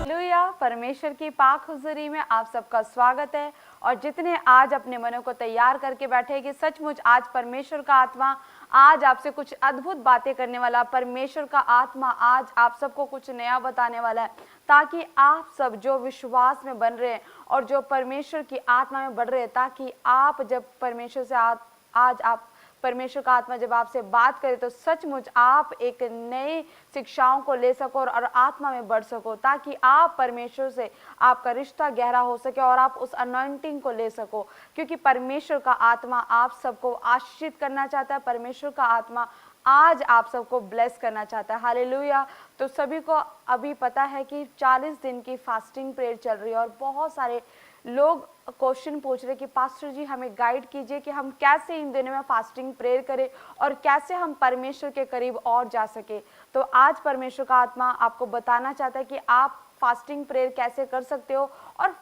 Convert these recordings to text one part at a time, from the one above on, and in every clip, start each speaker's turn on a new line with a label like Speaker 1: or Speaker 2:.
Speaker 1: Hallelujah. परमेश्वर की पाक हुजूरी में आप सबका स्वागत है। और जितने आज अपने मनों को तैयार करके बैठे कि सचमुच आज परमेश्वर का आत्मा आज आपसे कुछ अद्भुत बातें करने वाला, परमेश्वर का आत्मा आज आप सबको कुछ नया बताने वाला है, ताकि आप सब जो विश्वास में बन रहे हैं और जो परमेश्वर की आत्मा में बढ़ रहे हैं, ताकि आप जब परमेश्वर से आज आप परमेश्वर का आत्मा जब आपसे बात करे तो सचमुच आप एक नए शिक्षाओं को ले सको और आत्मा में बढ़ सको, ताकि आप परमेश्वर से आपका रिश्ता गहरा हो सके और आप उस अनॉइंटिंग को ले सको। क्योंकि परमेश्वर का आत्मा आप सबको आशीषित करना चाहता है। परमेश्वर का आत्मा आज आप सबको ब्लेस करना चाहता है। हालेलुया। तो सभी को अभी पता है कि 40 दिन की फास्टिंग प्रेयर चल रही है और बहुत सारे लोग क्वेश्चन पूछ रहे कि पास्टर जी हमें गाइड कीजिए कि हम कैसे इन दिनों में फास्टिंग प्रेयर करें और कैसे हम परमेश्वर के करीब और जा सके। तो आज परमेश्वर का आत्मा आपको बताना चाहता है कि आप फास्टिंग प्रेयर कैसे कर सकते हो। और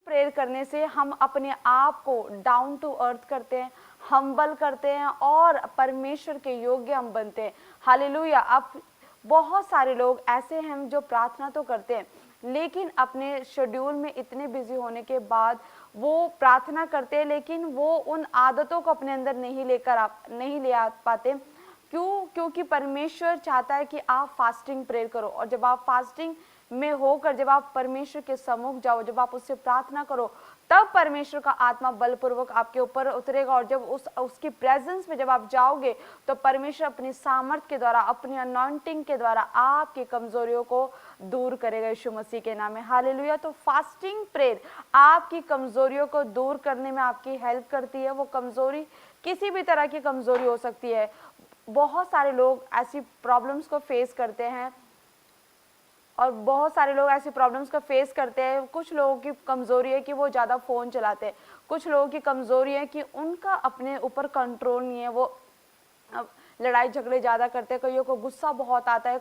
Speaker 1: प्रेयर करने से हम अपने आप को डाउन टू अर्थ करते हैं, हम्बल करते हैं और परमेश्वर के योग्य हम बनते हैं। हालेलुया। अब बहुत सारे लोग ऐसे हैं जो प्रार्थना तो करते हैं, लेकिन अपने शेड्यूल में इतने बिजी होने के बाद वो प्रार्थना करते हैं, लेकिन वो उन आदतों को अपने अंदर नहीं ले आ पाते। क्यों? क्योंकि परमेश्वर चाहता है कि आप फास्टिंग प्रेयर करो, और जब आप फास्टिंग में होकर जब आप परमेश्वर के सम्मुख जाओ, जब आप उससे प्रार्थना करो, तब परमेश्वर का आत्मा बलपूर्वक आपके ऊपर उतरेगा। और जब उसकी प्रेजेंस में जब आप जाओगे तो परमेश्वर अपनी सामर्थ के द्वारा, अपनी अनॉइंटिंग के द्वारा आपकी कमजोरियों को दूर करेगा यीशु मसीह के नाम में। हालेलुया। तो फास्टिंग प्रेयर आपकी कमजोरियों को दूर करने में आपकी हेल्प करती है। वो कमजोरी किसी भी तरह की कमजोरी हो सकती है। बहुत सारे लोग ऐसी प्रॉब्लम्स को फेस करते हैं कुछ लोगों की कमज़ोरी है कि वो ज़्यादा फ़ोन चलाते हैं। कुछ लोगों की कमज़ोरी है कि उनका अपने ऊपर कंट्रोल नहीं है, वो लड़ाई झगड़े ज़्यादा करते हैं। कईयों को गुस्सा बहुत आता है।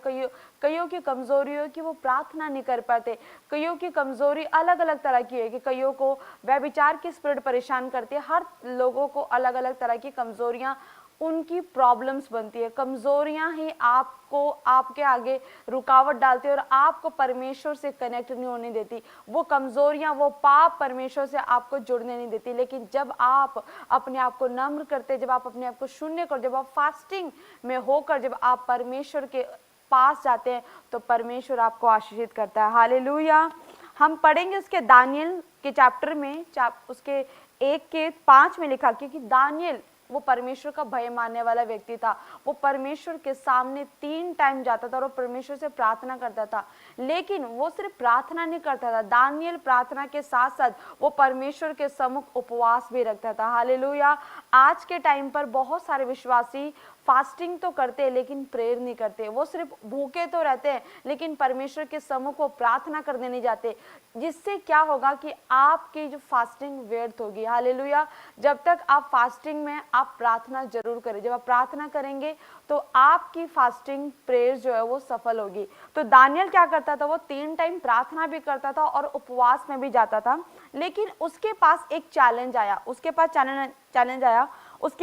Speaker 1: कईयों की कमज़ोरी है कि वो प्रार्थना नहीं कर पाते। कईयों की कमज़ोरी अलग अलग तरह की है कि कईयों को व्यभिचार की स्पिरिट परेशान करती है। हर लोगों को अलग अलग तरह की कमज़ोरियाँ, उनकी प्रॉब्लम्स बनती है। कमज़ोरियाँ ही आपको आपके आगे रुकावट डालती है और आपको परमेश्वर से कनेक्ट नहीं होने देती। वो कमज़ोरियाँ, वो पाप परमेश्वर से आपको जुड़ने नहीं देती। लेकिन जब आप अपने आप को नम्र करते, जब आप अपने आप को शून्य कर, जब आप फास्टिंग में होकर जब आप परमेश्वर के पास जाते हैं, तो परमेश्वर आपको आशीषित करता है। हालेलुया। हम पढ़ेंगे उसके दानियल के चैप्टर में, उसके 1:5 में लिखा, क्योंकि दानियल वो परमेश्वर का भय मानने वाला व्यक्ति था। वो परमेश्वर के सामने 3 टाइम जाता था और वो परमेश्वर से प्रार्थना करता था। लेकिन वो सिर्फ प्रार्थना नहीं करता था, दानियल प्रार्थना के साथ साथ वो परमेश्वर के सम्मुख उपवास भी रखता था। हालेलुया। आज के टाइम पर बहुत सारे विश्वासी फास्टिंग तो करते हैं लेकिन प्रेयर नहीं करते। वो सिर्फ भूखे तो रहते हैं लेकिन परमेश्वर के सम्मुख वो प्रार्थना करने नहीं जाते, जिससे क्या होगा कि आपकी जो फास्टिंग व्यर्थ होगी। हालेलुया। जब तक आप फास्टिंग में आप प्रार्थना जरूर करें। जब आप प्रार्थना करेंगे तो आपकी फास्टिंग प्रेयर जो है वो सफल होगी। तो दानियल क्या करता था, वो 3 टाइम प्रार्थना भी करता था और उपवास में भी जाता था। लेकिन उसके पास एक चैलेंज आया, उसके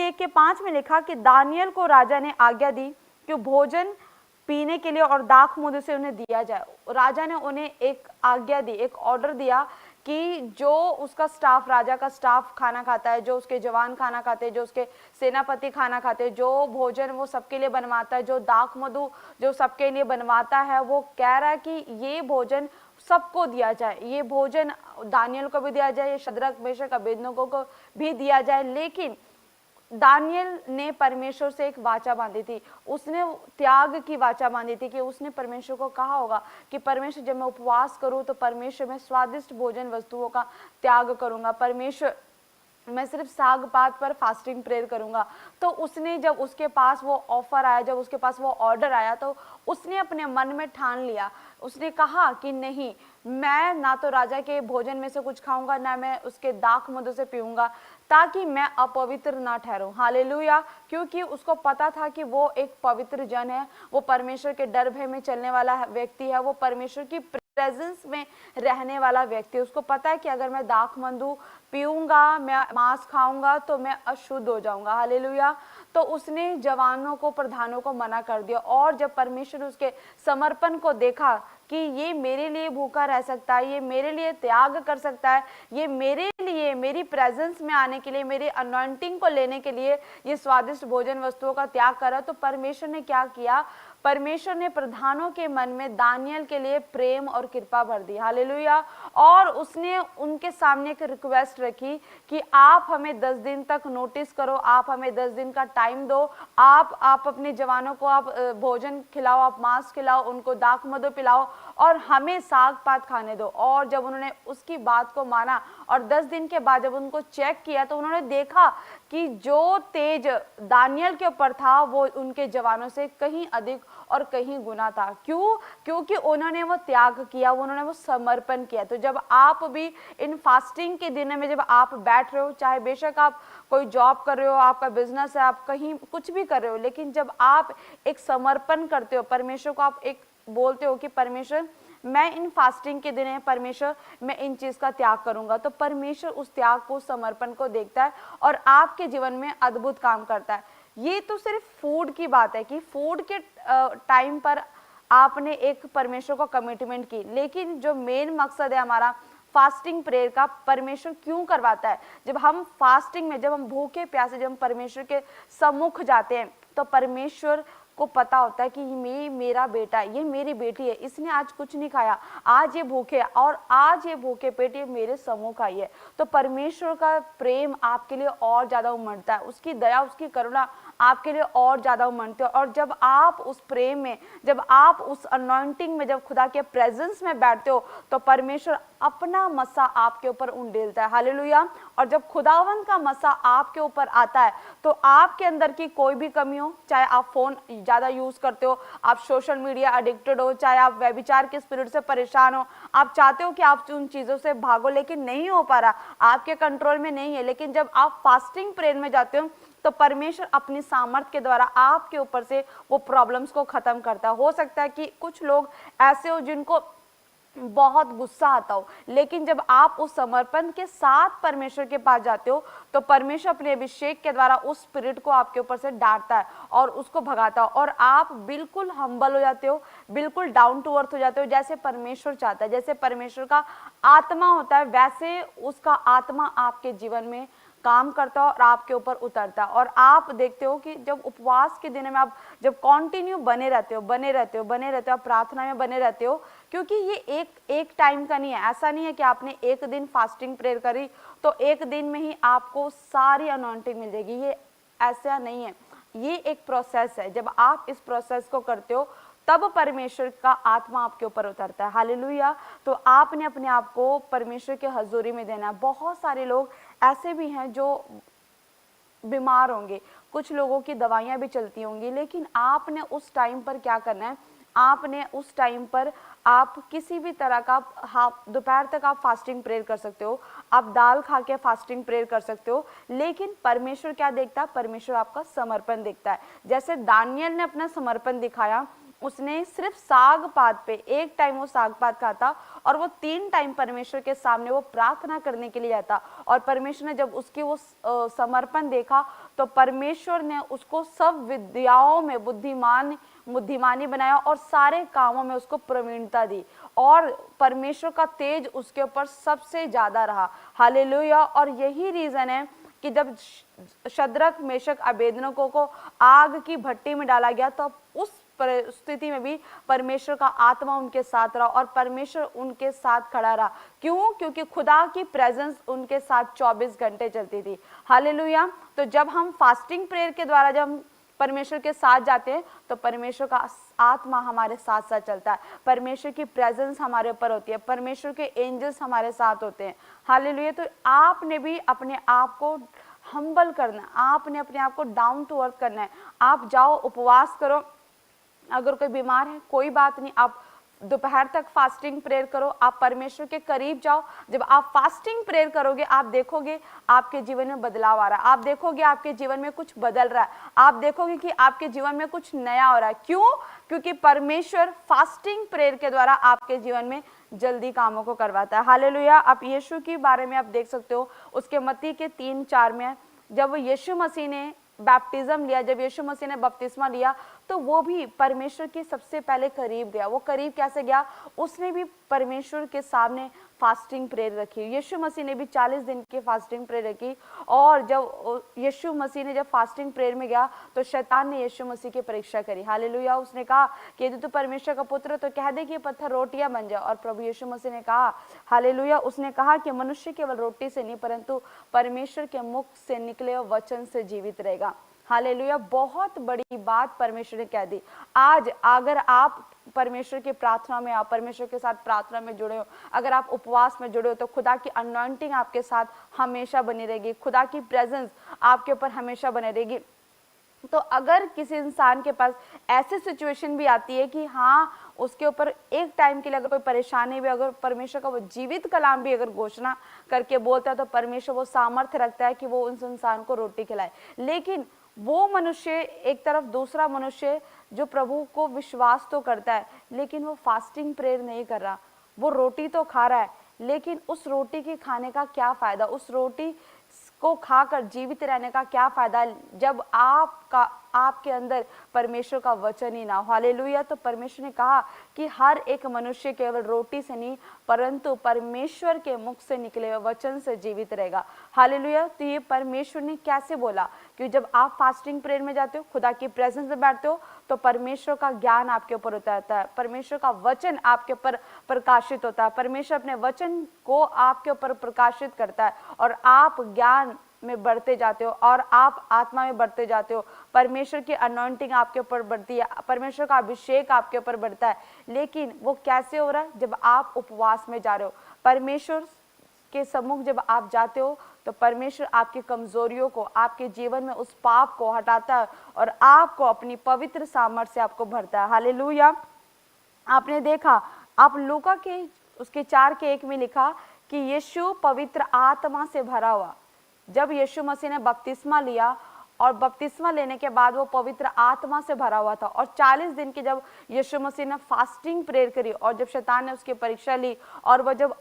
Speaker 1: 1:5 में लिखा कि दानियल को राजा ने आज्ञा दी कि भोजन पीने के लिए और दाख मुद्दे से उन्हें दिया जाए। राजा ने उन्हें एक आज्ञा दी, एक ऑर्डर दिया कि जो उसका स्टाफ, राजा का स्टाफ खाना खाता है, जो उसके जवान खाना खाते हैं, जो उसके सेनापति खाना खाते हैं, जो भोजन वो सबके लिए बनवाता है, जो दाख मधु जो सबके लिए बनवाता है, वो कह रहा है कि ये भोजन सबको दिया जाए। ये भोजन दानियल को भी दिया जाए, शद्रक मेशक अबेदनगो को भी दिया जाए। लेकिन दानियल ने परमेश्वर से एक वाचा बांधी थी, उसने त्याग की वाचा बांधी थी कि उसने परमेश्वर को कहा होगा कि परमेश्वर जब मैं उपवास करूं तो परमेश्वर मैं स्वादिष्ट भोजन वस्तुओं का त्याग करूंगा, परमेश्वर मैं सिर्फ साग पात पर फास्टिंग प्रेयर करूंगा। तो उसने जब उसके पास वो ऑफर आया, जब उसके पास वो ऑर्डर आया, तो उसने अपने मन में ठान लिया। उसने कहा कि नहीं, मैं ना तो राजा के भोजन में से कुछ खाऊंगा, ना मैं उसके दाख मधु से पीऊंगा, ताकि मैं अपवित्र ना ठहरूं। हालेलुया। क्योंकि उसको पता था कि वो एक पवित्र जन है, वो परमेश्वर के डर भय में चलने वाला व्यक्ति है, वो परमेश्वर की प्रेजेंस में रहने वाला व्यक्ति, उसको पता है कि अगर मैं दाखमधु पीऊंगा, मैं मांस खाऊंगा तो मैं अशुद्ध हो जाऊंगा। हालेलुया। तो उसने जवानों को, प्रधानों को मना कर दिया। और जब परमेश्वर ने उसके समर्पण को देखा कि ये मेरे लिए भूखा रह सकता है, ये मेरे लिए त्याग कर सकता है, ये मेरे लिए, मेरी प्रेजेंस में आने के लिए, मेरी अनॉइंटिंग को लेने के लिए ये स्वादिष्ट भोजन वस्तुओं का त्याग करा, तो परमेश्वर ने क्या किया? परमेश्वर ने प्रधानों के मन में दानियल के लिए प्रेम और कृपा भर दी। हालेलुया। और उसने उनके सामने एक रिक्वेस्ट रखी कि आप हमें 10 दिन तक नोटिस करो, आप हमें 10 दिन का टाइम दो, आप अपने जवानों को आप भोजन खिलाओ, आप मांस खिलाओ, उनको दाखमधु पिलाओ और हमें साग पात खाने दो। और जब उन्होंने उसकी बात को माना और 10 दिन के बाद जब उनको चेक किया तो उन्होंने देखा कि जो तेज दानियल के ऊपर था वो उनके जवानों से कहीं अधिक और कहीं गुना था। क्यों? क्योंकि उन्होंने वो त्याग किया, उन्होंने वो समर्पण किया। तो जब आप भी इन फास्टिंग के दिन में जब आप बैठ रहे हो, चाहे बेशक आप कोई जॉब कर रहे हो, आपका बिजनेस है, आप कहीं कुछ भी कर रहे हो, लेकिन जब आप एक समर्पण करते हो परमेश्वर को, आप एक बोलते हो कि परमेश्वर मैं इन फास्टिंग के दिन है, परमेश्वर मैं इन चीज का त्याग करूंगा, तो परमेश्वर उस त्याग को, समर्पण को देखता है और आपके जीवन में अद्भुत काम करता है। ये तो सिर्फ फूड की बात है कि फूड के टाइम पर आपने एक परमेश्वर को कमिटमेंट की, लेकिन जो मेन मकसद है हमारा फास्टिंग प्रेयर का, परमेश्वर क्यों करवाता है? जब हम फास्टिंग में, जब हम भूखे प्यासे, जब हम परमेश्वर के सम्मुख जाते हैं तो परमेश्वर को पता होता है कि ये मेरा बेटा है, ये मेरी बेटी है, इसने आज कुछ नहीं खाया, आज ये भूखे और आज ये भूखे पेट ये मेरे सम्मुख आई है। तो परमेश्वर का प्रेम आपके लिए और ज्यादा उमड़ता है, उसकी दया, उसकी करुणा आपके लिए और ज्यादा उमड़ती है। और जब आप उस प्रेम में, जब आप उस अनॉइंटिंग में, जब खुदा के प्रेजेंस में बैठते हो तो परमेश्वर अपना मसा आपके ऊपर उंडेलता है। हालेलुया। और जब खुदावंत का मसा आपके ऊपर आता है तो आपके अंदर की कोई भी कमी हो, चाहे आप फोन ज्यादा यूज करते हो, आप सोशल मीडिया एडिक्टेड हो, चाहे आप व्यभिचार के स्पिरिट से परेशान हो, आप चाहते हो कि आप उन चीजों से भागो लेकिन नहीं हो पा रहा, आपके कंट्रोल में नहीं है, लेकिन जब आप फास्टिंग प्रेयर में जाते हो तो परमेश्वर अपनी सामर्थ के द्वारा आपके ऊपर से वो प्रॉब्लम्स को खत्म करता है। हो सकता है कि कुछ लोग ऐसे हो जिनको बहुत गुस्सा आता हो, लेकिन जब आप उस समर्पण के साथ परमेश्वर के पास जाते हो तो परमेश्वर अपने अभिषेक के द्वारा उस स्पिरिट को आपके ऊपर से डांटता है और उसको भगाता है और आप बिल्कुल हम्बल हो जाते हो, बिल्कुल डाउन टू अर्थ हो जाते हो, जैसे परमेश्वर चाहता है। जैसे परमेश्वर का आत्मा होता है वैसे उसका आत्मा आपके जीवन में काम करता है और आपके ऊपर उतरता है। और आप देखते हो कि जब उपवास के दिन में आप जब कंटिन्यू बने रहते हो, आप प्रार्थना में बने रहते हो, क्योंकि ये एक टाइम का नहीं है। ऐसा नहीं है कि आपने एक दिन फास्टिंग प्रेयर करी तो एक दिन में ही आपको सारी अनॉइंटिंग मिल जाएगी, ये ऐसा नहीं है। ये एक प्रोसेस है। जब आप इस प्रोसेस को करते हो तब परमेश्वर का आत्मा आपके ऊपर उतरता है। हालेलुया। तो आपने अपने आप को परमेश्वर के हजूरी में देना है। बहुत सारे लोग ऐसे भी हैं जो बीमार होंगे, कुछ लोगों की दवाइयां भी चलती होंगी, लेकिन आपने उस टाइम पर क्या करना है? आपने उस टाइम पर आप किसी भी तरह का दोपहर तक आप फास्टिंग प्रेयर कर सकते हो, आप दाल खा के फास्टिंग प्रेयर कर सकते हो, लेकिन परमेश्वर क्या देखता है? परमेश्वर आपका समर्पण देखता है। जैसे दानियल ने अपना समर्पण दिखाया, उसने सिर्फ साग पात पे एक टाइम वो साग पात खाता और वो 3 टाइम परमेश्वर के सामने वो प्रार्थना करने के लिए जाता। और परमेश्वर ने जब उसकी वो समर्पण देखा तो परमेश्वर ने उसको सब विद्याओं में बुद्धिमानी बनाया और सारे कामों में उसको प्रवीणता दी और परमेश्वर का तेज उसके ऊपर सबसे ज्यादा रहा। हालेलुया। और यही रीजन है कि जब शद्रक, मेशक, अबेदनगो को आग की भट्टी में डाला गया तो उस परिस्थिति में भी परमेश्वर का आत्मा उनके साथ रहा और परमेश्वर उनके साथ खड़ा रहा। क्यों? क्योंकि खुदा की प्रेजेंस उनके साथ 24 घंटे चलती थी। हालेलुया। तो जब हम फास्टिंग प्रेयर के द्वारा जब हम परमेश्वर के साथ जाते हैं तो परमेश्वर का आत्मा हमारे साथ साथ चलता है, परमेश्वर की प्रेजेंस हमारे ऊपर होती है, परमेश्वर के एंजल्स हमारे साथ होते हैं। हालेलुया। तो आपने भी अपने आप को हम्बल करना है, आपने अपने आप को डाउन टू अर्थ करना है। आप जाओ, उपवास करो, अगर कोई बीमार है कोई बात नहीं, आप दोपहर तक फास्टिंग प्रेयर करो, आप परमेश्वर के करीब जाओ। जब आप फास्टिंग प्रेयर करोगे आप देखोगे आपके जीवन में बदलाव आ रहा है, आप देखोगे आपके जीवन में कुछ बदल रहा है, आप देखोगे कि आपके जीवन में कुछ नया हो रहा है। क्यों? क्योंकि परमेश्वर फास्टिंग प्रेयर के द्वारा आपके जीवन में जल्दी कामों को करवाता है। हालेलुया। आप यीशु के बारे में आप देख सकते हो, उसके मत्ती के 3:4 में जब यीशु मसीह ने बैप्टिज्म लिया, जब यीशु मसीह ने बपतिस्मा लिया, तो वो भी परमेश्वर के सबसे पहले करीब गया। वो करीब कैसे गया? उसने भी परमेश्वर के सामने फास्टिंग प्रेयर रखी। यीशु मसीह ने भी 40 दिन की फास्टिंग प्रेयर रखी। और जब यीशु मसीह ने जब फास्टिंग प्रेयर में गया तो शैतान ने यीशु मसीह की परीक्षा करी। हालेलुया। उसने कहा कि यदि तू परमेश्वर का पुत्र है तो कह दे कि ये पत्थर रोटियां बन जाए। और प्रभु यीशु मसीह ने कहा, हालेलुया, उसने कहा कि मनुष्य केवल रोटी से नहीं परंतु परमेश्वर के मुख से निकले वचन से जीवित रहेगा। हालेलुया। बहुत बड़ी बात परमेश्वर ने कह दी। आज अगर आप परमेश्वर की प्रार्थना में, आप परमेश्वर के साथ प्रार्थना में जुड़े हो, अगर आप उपवास में जुड़े हो, तो खुदा की अनॉइंटिंग आपके साथ हमेशा बनी रहेगी, खुदा की प्रेजेंस आपके ऊपर हमेशा बनी रहेगी। तो अगर किसी इंसान के पास ऐसी सिचुएशन भी आती है कि हाँ उसके ऊपर एक टाइम के लिए अगर कोई परेशानी भी, अगर परमेश्वर का वो जीवित कलाम भी अगर घोषणा करके बोलता है तो परमेश्वर वो सामर्थ्य रखता है कि वो उस इंसान को रोटी खिलाए। लेकिन वो मनुष्य एक तरफ, दूसरा मनुष्य जो प्रभु को विश्वास तो करता है लेकिन वो फास्टिंग प्रेयर नहीं कर रहा, वो रोटी तो खा रहा है लेकिन उस रोटी के खाने का क्या फायदा, उस रोटी को खाकर जीवित रहने का क्या फायदा जब आपके अंदर परमेश्वर का वचन ही ना हो। हालेलुया। तो परमेश्वर ने कहा कि हर एक मनुष्य केवल रोटी से नहीं परंतु परमेश्वर के मुख से निकले हुए वचन से जीवित रहेगा। हालेलुया। तो ये परमेश्वर ने कैसे बोला कि जब आप फास्टिंग प्रेयर में जाते हो, खुदा की प्रेजेंस में बैठते हो, तो परमेश्वर का ज्ञान आपके ऊपर उतरता है, परमेश्वर का वचन आपके ऊपर प्रकाशित होता है, परमेश्वर अपने वचन को आपके ऊपर प्रकाशित करता है और आप ज्ञान में बढ़ते जाते हो और आप आत्मा में बढ़ते जाते हो। परमेश्वर की अनॉइंटिंग आपके ऊपर बढ़ती है, परमेश्वर का अभिषेक आपके ऊपर बढ़ता है। लेकिन वो कैसे हो रहा है? जब आप उपवास में जा रहे हो, परमेश्वर के सम्मुख जब आप जाते हो तो परमेश्वर आपकी कमजोरियों को, आपके जीवन में उस पाप को हटाता है और आपको अपनी पवित्र सामर्थ्य से आपको भरता है। हालेलुया। आपने देखा, आप लूका के उसके 4:1 में लिखा कि यीशु पवित्र आत्मा से भरा हुआ। जब यीशु मसीह ने बपतिस्मा लिया और बपतिस्मा लेने के बाद वो पवित्र आत्मा से भरा हुआ था और 40 दिन की जब यीशु मसीह ने फास्टिंग प्रेयर करी और जब शैतान ने उसकी परीक्षा ली और वह जब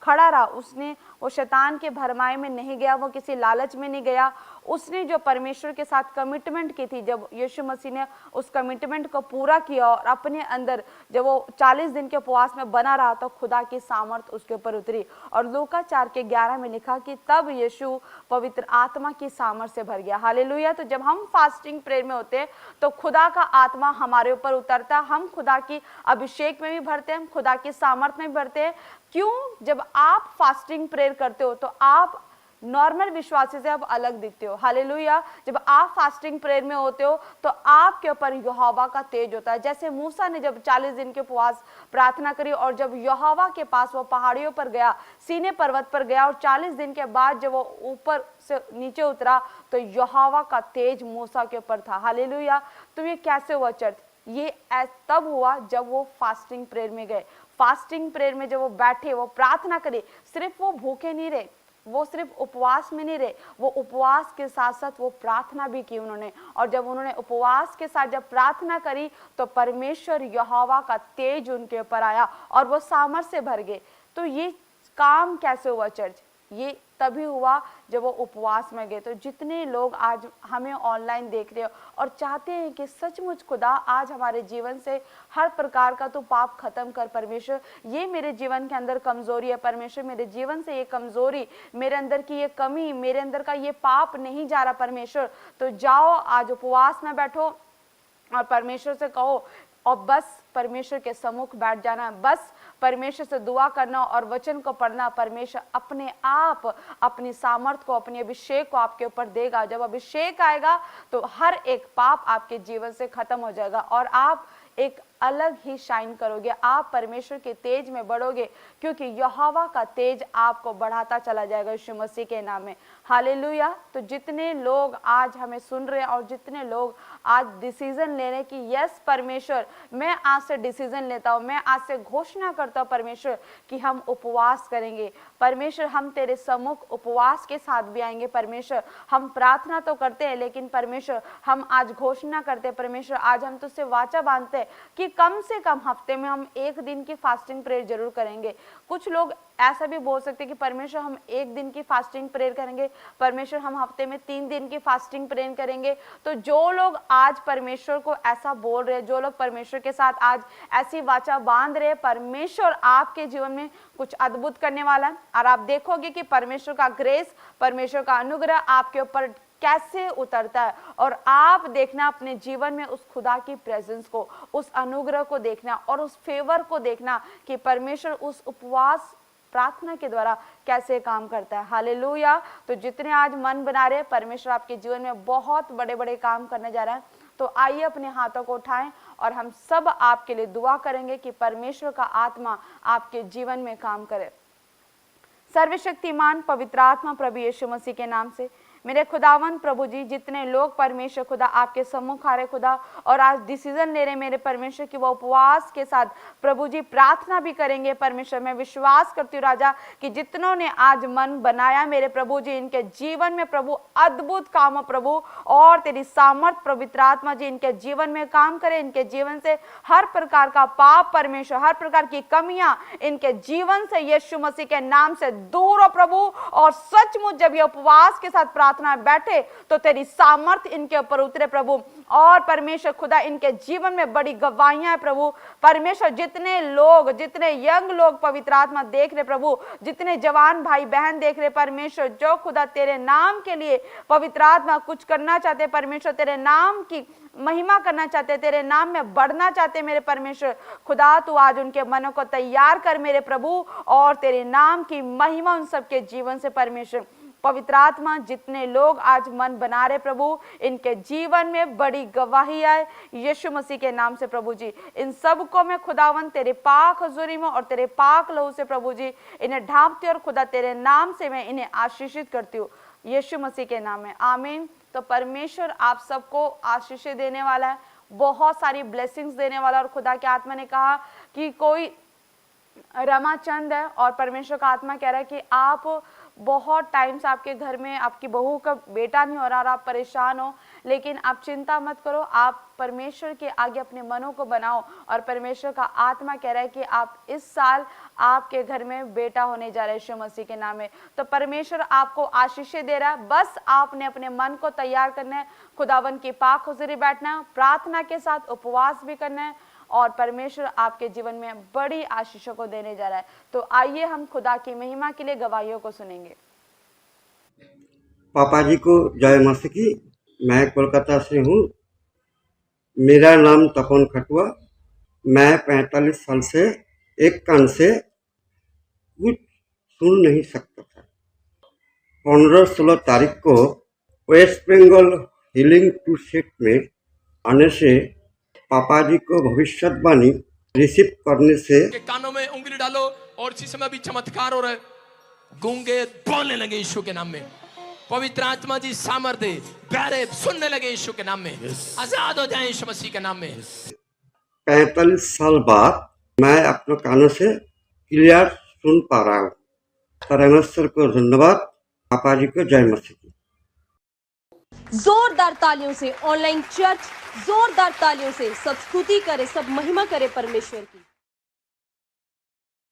Speaker 1: खड़ा रहा, उसने वो शैतान के भरमाए में नहीं गया, वो किसी लालच में नहीं गया, उसने जो परमेश्वर के साथ कमिटमेंट की थी, जब यीशु मसीह ने उस कमिटमेंट को पूरा किया और अपने अंदर जब वो 40 दिन के उपवास में बना रहा तो खुदा की सामर्थ उसके ऊपर उतरी। और लूका 4:11 में लिखा कि तब यीशु पवित्र आत्मा की सामर्थ से भर गया। हालेलुया। तो जब हम फास्टिंग प्रेयर में होते हैं तो खुदा का आत्मा हमारे ऊपर उतरता है, हम खुदा की अभिषेक में भी भरते हैं, हम खुदा की सामर्थ में भी भरते हैं। क्यों? जब आप फास्टिंग प्रेयर करते हो तो आप नॉर्मल विश्वासी से आप अलग दिखते हो। हालेलुया। जब आप फास्टिंग प्रेयर में होते हो तो आपके ऊपर यहोवा का तेज होता है। जैसे मूसा ने जब 40 दिन के उपवास प्रार्थना करी और जब यहोवा के पास वो पहाड़ियों पर गया, सीने पर्वत पर गया और 40 दिन के बाद जब वो ऊपर से नीचे उतरा तो यहोवा का तेज मूसा के ऊपर था। हालेलुया। तो ये कैसे हुआ चर्च? ये तब हुआ जब वो फास्टिंग प्रेयर में गए। फास्टिंग प्रेयर में जब वो बैठे, वो प्रार्थना करे, सिर्फ वो भूखे नहीं रहे, वो सिर्फ उपवास में नहीं रहे, वो उपवास के साथ साथ वो प्रार्थना भी की उन्होंने। और जब उन्होंने उपवास के साथ जब प्रार्थना करी तो परमेश्वर यहोवा का तेज उनके ऊपर आया और वो सामर्थ से भर गए। तो ये काम कैसे हुआ चर्च? ये तभी हुआ जब वो उपवास में गए। तो जितने लोग आज हमें ऑनलाइन देख रहे हो और चाहते हैं कि सचमुच खुदा आज हमारे जीवन से हर प्रकार का तो पाप खत्म कर, परमेश्वर ये मेरे जीवन के अंदर कमजोरी है, परमेश्वर मेरे जीवन से ये कमजोरी, मेरे अंदर की ये कमी, मेरे अंदर का ये पाप नहीं जा रहा परमेश्वर, तो जाओ आज उपवास में बैठो और परमेश्वर से कहो और बस परमेश्वर के सम्मुख बैठ जाना, बस परमेश्वर से दुआ करना और वचन को पढ़ना। परमेश्वर अपने आप अपनी सामर्थ को, अपने अभिषेक को आपके ऊपर देगा। जब अभिषेक आएगा तो हर एक पाप आपके जीवन से खत्म हो जाएगा और आप एक अलग ही शाइन करोगे, आप परमेश्वर के तेज में बढ़ोगे क्योंकि यहोवा का तेज आपको बढ़ाता चला जाएगा यीशु मसीह के नाम में। हालेलुया। तो जितने लोग आज हमें सुन रहे हैं और जितने लोग आज डिसीजन ले रहे हैं कि यस परमेश्वर मैं आज से डिसीजन लेता हूं, मैं आज से घोषणा करता हूं परमेश्वर कि हम उपवास करेंगे, परमेश्वर हम तेरे सम्मुख उपवास के साथ भी आएंगे, परमेश्वर हम प्रार्थना तो करते हैं लेकिन परमेश्वर हम आज घोषणा करते हैं, परमेश्वर आज हम तुझसे वाचा बांधते हैं कि कम से कम हफ्ते में हम 1 दिन की फास्टिंग प्रेयर जरूर करेंगे। कुछ लोग ऐसा भी बोल सकते हैं कि परमेश्वर हम 1 दिन की फास्टिंग प्रेयर करेंगे, परमेश्वर हम हफ्ते में 3 दिन की फास्टिंग प्रेयर करेंगे। तो जो लोग आज परमेश्वर को ऐसा बोल रहे हैं, जो लोग परमेश्वर के साथ आज ऐसी वाचा बांध रहे हैं, परमेश्वर आपके जीवन में कुछ अद्भुत करने वाला है। और आप देखोगे कि परमेश्वर का ग्रेस, परमेश्वर का अनुग्रह आपके ऊपर कैसे उतरता है, और आप देखना अपने जीवन में उस खुदा की प्रेजेंस को, उस अनुग्रह को देखना और उस फेवर को देखना कि परमेश्वर उस उपवास प्रार्थना के द्वारा कैसे काम करता है। हालेलुया। तो जितने आज मन बना रहे, परमेश्वर आपके जीवन में बहुत बड़े बड़े काम करने जा रहा है। तो आइए अपने हाथों को उठाएं और हम सब आपके लिए दुआ करेंगे कि परमेश्वर का आत्मा आपके जीवन में काम करे। सर्वशक्तिमान पवित्र आत्मा प्रभु यीशु मसीह के नाम से मेरे खुदावन प्रभु जी, जितने लोग परमेश्वर खुदा आपके सम्मुख आ रहे खुदा और आज डिसीजन ले रहे मेरे परमेश्वर की वो उपवास के साथ प्रभु जी प्रार्थना भी करेंगे परमेश्वर। मैं विश्वास करती हूँ राजा कि जितनों ने आज मन बनाया मेरे प्रभु जी, इनके जीवन में प्रभु अद्भुत काम हो प्रभु, और तेरी सामर्थ पवित्र आत्मा जी इनके जीवन में काम करे। इनके जीवन से हर प्रकार का पाप परमेश्वर, हर प्रकार की कमियां इनके जीवन से यीशु मसीह के नाम से दूर हो प्रभु। और सचमुच जब ये उपवास के साथ प्रार्थना बैठे तो तेरी सामर्थ इनके ऊपर उतरे प्रभु। और परमेश्वर खुदा इनके जीवन में बड़ी गवाहियां है प्रभु। परमेश्वर जितने लोग, जितने यंग लोग पवित्र आत्मा देख रहे प्रभु, जितने जवान भाई बहन देख रहे परमेश्वर, जो खुदा तेरे नाम के लिए पवित्र आत्मा कुछ करना चाहते परमेश्वर, तेरे नाम की महिमा करना चाहते, तेरे नाम में बढ़ना चाहते मेरे परमेश्वर खुदा, तू आज उनके मनों को तैयार कर मेरे प्रभु, और तेरे नाम की महिमा उन सबके जीवन से परमेश्वर। पवित्र आत्मा जितने लोग आज मन बना रहे प्रभु, इनके जीवन में बड़ी गवाही आए यीशु मसीह के नाम से प्रभु जी। इन सबको मैं खुदावन तेरे पाक हजूरी में और तेरे पाक लहू से प्रभु जी इन्हें ढांपती और खुदा तेरे नाम से मैं इन्हें आशीषित करती हूँ यीशु मसीह के नाम में, आमीन। तो परमेश्वर आप सबको आशीष देने वाला है, बहुत सारी ब्लेसिंग्स देने वाला। और खुदा के आत्मा ने कहा कि कोई रमाचंद है और परमेश्वर का आत्मा कह रहा है कि आप बहुत टाइम से आपके घर में आपकी बहू का बेटा नहीं हो रहा और आप परेशान हो, लेकिन आप चिंता मत करो, आप परमेश्वर के आगे अपने मनों को बनाओ। और परमेश्वर का आत्मा कह रहा है कि आप इस साल आपके घर में बेटा होने जा रहा है यीशु मसीह के नाम में। तो परमेश्वर आपको आशीष दे रहा है, बस आपने अपने मन को तैयार करना है, खुदावन की पाक हुजूरी बैठना है, प्रार्थना के साथ उपवास भी करना है, और परमेश्वर आपके जीवन में बड़ी आशीषों को देने जा रहा है। तो आइए हम खुदा की महिमा के लिए गवाहियों को सुनेंगे।
Speaker 2: पापा जी को जय मसीह की। मैं कोलकाता से हूँ। मेरा नाम तपन खटुआ। मैं 45 साल से एक कान से कुछ सुन नहीं सकता था। 15-16 तारीख को West Bengal healing to set में आने से पापा जी को भविष्यवाणी रिसीव करने से
Speaker 3: कानों में उंगली डालो और इसी समय भी चमत्कार हो रहा है, गूंगे बोलने लगे यीशु के नाम में, पवित्र आत्मा जी सामर्थ्य, बहरे सुनने लगे यीशु के नाम में, आजाद हो जाए यीशु मसीह के नाम में।
Speaker 2: 45 साल बाद मैं अपने कानों से क्लियर सुन पा रहा हूँ। परमेश्वर को धन्यवाद। पापा जी को जय मसीह की।
Speaker 4: जोरदार तालियों से ऑनलाइन चर्च, जोरदार तालियों से सब स्तुति करे, सब महिमा करे परमेश्वर की।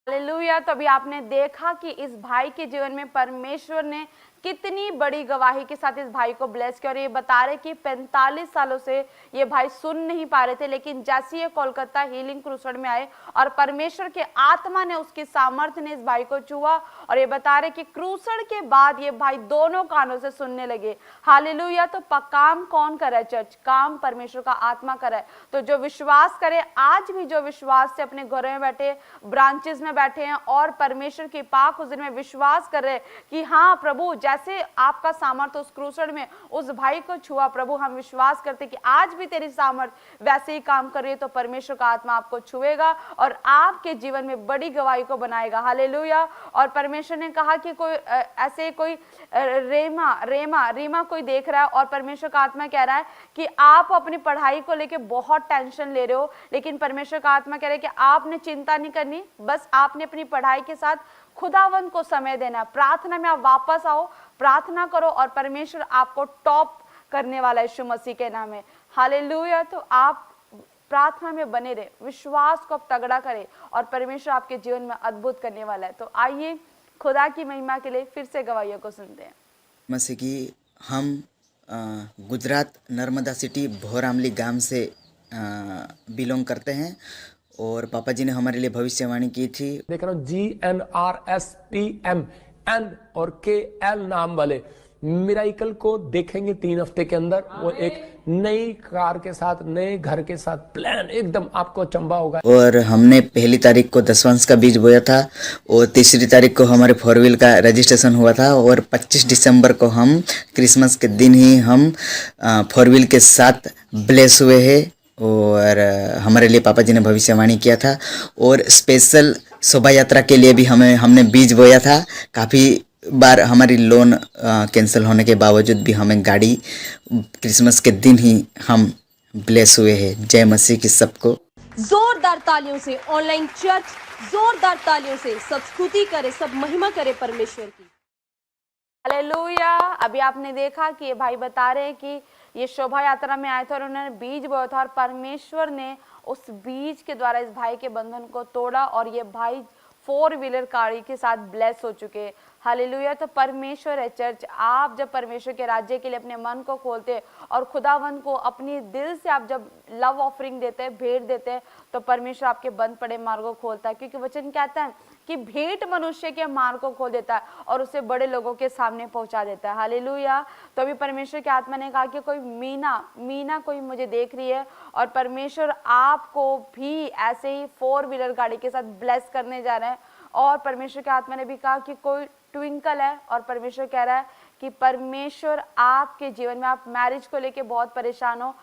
Speaker 1: हालेलुया। तो अभी आपने देखा कि इस भाई के जीवन में परमेश्वर ने कितनी बड़ी गवाही के साथ इस भाई को ब्लेस किया। और ये बता रहे कि 45 सालों से ये भाई सुन नहीं पा रहे थे, लेकिन जैसे ये कोलकाता हीलिंग क्रूसेड में आए और परमेश्वर के आत्मा ने उसकी सामर्थ्य ने इस भाई को छुआ, और ये बता रहे कि क्रूसेड के बाद ये भाई दोनों कानों से सुनने लगे। हालेलुया। तो काम कौन कर रहा है चर्च? काम परमेश्वर का आत्मा कर रहा है। तो जो विश्वास करे, आज भी जो विश्वास से अपने घरों में बैठे, ब्रांचेस में बैठे हैं और परमेश्वर की पाक हुजूर में विश्वास कर रहे हैं कि हाँ प्रभु, जैसे आपका सामर्थ उस क्रूसेड में उस भाई को छुआ, प्रभु हम विश्वास करते कि आज भी तेरी सामर्थ वैसे ही काम कर रही है। तो परमेश्वर का आत्मा आपको छुएगा और आपके जीवन में बड़ी गवाही को बनाएगा। हालेलुया। और परमेश्वर ने कहा कि कोई ऐसे कोई रीमा कोई देख रहा है, और परमेश्वर का आत्मा कह रहा है कि आप अपनी पढ़ाई को लेके बहुत टेंशन ले रहे हो, लेकिन परमेश्वर का आत्मा कह रहा है कि आपने चिंता नहीं करनी, बस आपने अपनी पढ़ाई के साथ खुदावन को समय देना। प्रार्थना में आप वापस आओ, प्रार्थना करो, और परमेश्वर आपको टॉप करने वाला है यीशु मसीह के नाम में। हालेलुया। तो आप प्रार्थना में बने रहे, विश्वास को आप तगड़ा करें और परमेश्वर आपके जीवन में अद्भुत करने वाला है। तो आइए खुदा की महिमा के लिए फिर से गवाहियों को सुनते हैं।
Speaker 5: मसीह की हम गुजरात नर्मदा सिटी भोरामली गांव से बिलोंग करते हैं और पापा जी ने हमारे लिए भविष्यवाणी की थी।
Speaker 6: देख रहा हूँ GNRSPMN और KL नाम वाले मिराइकल को देखेंगे 3 हफ्ते के अंदर। वो एक नई कार के साथ, नए घर के साथ, प्लान एकदम आपको अचंभा होगा।
Speaker 5: और हमने 1 तारीख को दशवंश का बीज बोया था और 3 तारीख को हमारे 4 व्हील का रजिस्ट्रेशन हुआ था और 25 दिसंबर को हम क्रिसमस के दिन ही हम 4 व्हील के साथ ब्लेस हुए हैं। और हमारे लिए पापा जी ने भविष्यवाणी किया था और स्पेशल शोभा यात्रा के लिए भी हमने बीज बोया था। काफ़ी बार हमारी लोन कैंसिल होने के बावजूद भी हमें गाड़ी क्रिसमस के दिन ही हम ब्लेस हुए हैं। जय मसीह की सबको।
Speaker 4: जोरदार तालियों से ऑनलाइन चर्च, जोरदार तालियों से सब स्तुति करे, सब महिमा करे परमेश्वर की।
Speaker 1: हालेलुया। अभी आपने देखा कि ये भाई बता रहे हैं कि ये शोभा यात्रा में आए थे और उन्होंने बीज बोया था और परमेश्वर ने उस बीज के द्वारा इस भाई के बंधन को तोड़ा और ये भाई 4 व्हीलर गाड़ी के साथ ब्लेस हो चुके हैं। हालेलुया। तो परमेश्वर है चर्च, आप जब परमेश्वर के राज्य के लिए अपने मन को खोलते हैं और खुदावन को अपनी दिल से आप जब लव ऑफरिंग देते हैं, भेंट देते हैं, तो परमेश्वर आपके बंद पड़े मार्ग को खोलता है। क्योंकि वचन कहता है कि भेंट मनुष्य के मार्ग को खोल देता है और उसे बड़े लोगों के सामने पहुंचा देता है। हालेलुया। तो अभी परमेश्वर की आत्मा ने कहा कि कोई मीना कोई मुझे देख रही है और परमेश्वर आपको भी ऐसे ही 4 व्हीलर गाड़ी के साथ ब्लेस करने जा रहे हैं। और परमेश्वर की आत्मा ने भी कहा कि कोई ट्विंकल है और परमेश्वर कह रहा है कि परमेश्वर आपके जीवन में, आप मैरिज को लेके बहुत परेशान हो,